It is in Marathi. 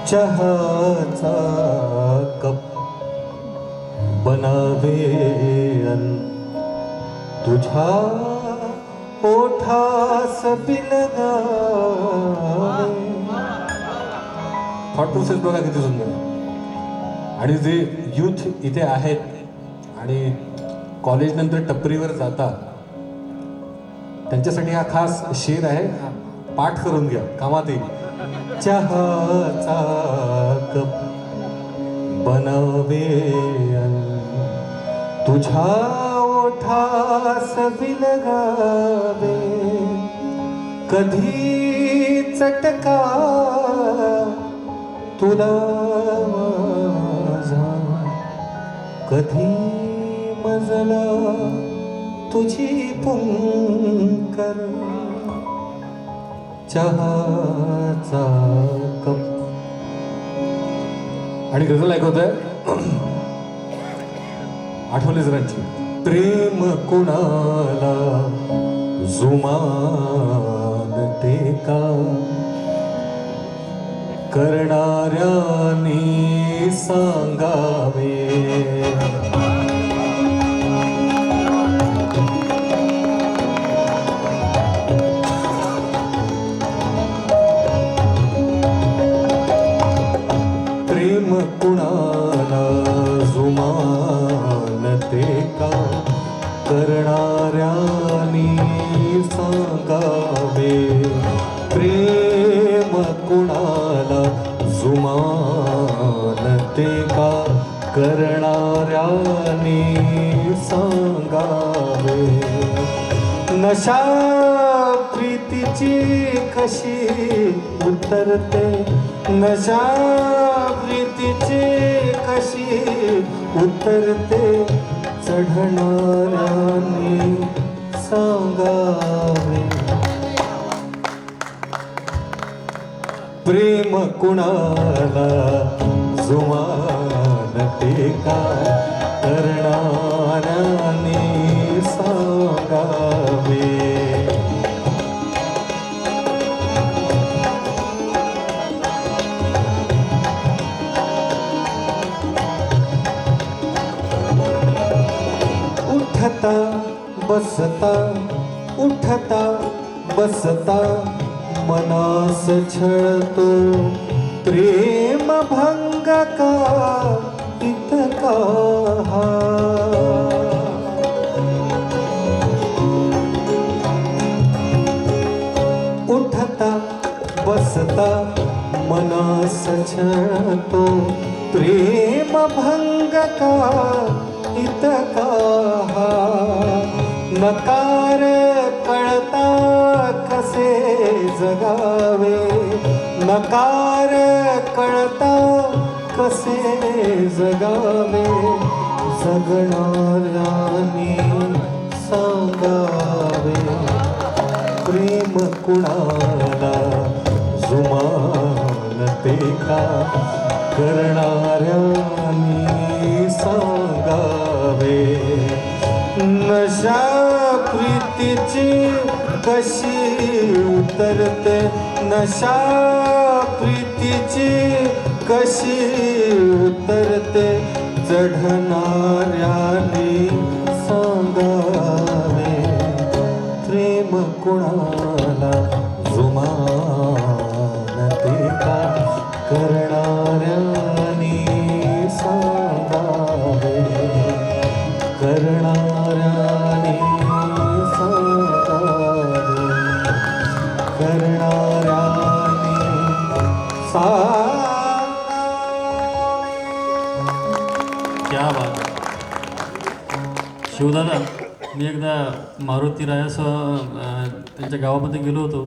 चहाचा कप बनावे अन तुझ्या ओठास बिलगावे. थॉट प्रोसेस बघा किती सुंदर. आणि जे यूथ इथे आहेत आणि कॉलेज नंतर टपरीवर जातात त्यांच्यासाठी हा खास शेर आहे, पाठ करून घ्या, कामात येईल. चहाचा कप बनावे अन तुझ्या ओठास बिलगावे. कधी चटका तुला माझा, कधी मजला तुझी पुंकर. चहाचा कप. आणि गझल ऐकवतोय आठवले जरांची. प्रेम कुणाला जुमानते का, करणाऱ्याने सांगावे. प्रेम कुणाला जुमानते का, करणाऱ्याने सांगावे. प्रेम कुणाला जुमानते का, करणाऱ्याने सांगावे. नशा प्रीतीची कशी उतरते, नशा प्रीतीची कशी उतरते, चढणाऱ्याने सांगावे. प्रेम कुणाला जुमानते का, करणाऱ्याने सांगावे. उठता बसता, उठता बसता मनास छळतो, प्रेम भंग का इतका हा. उठता बसता मनास छळतो, प्रेम भंग का इतका हा. नकार कळता कसे जगावे, नकार कळता कसे जगावे. जगणाऱ्याने सांगावे. प्रेम कुणाला जुमानते का, करणाऱ्याने सांगावे. नशा प्रीतीची कशी उतरते, नशा प्रीतीची कशी उतरते, चढणाऱ्याने सांगावे. प्रेम कुणाला जुमानते का, करणाऱ्याने सांगावे. करणाऱ्याने सांगावे, करणाऱ्याने क्या बात. शिवदादा, मी एकदा मारुती रायासह त्यांच्या गावामध्ये गेलो होतो.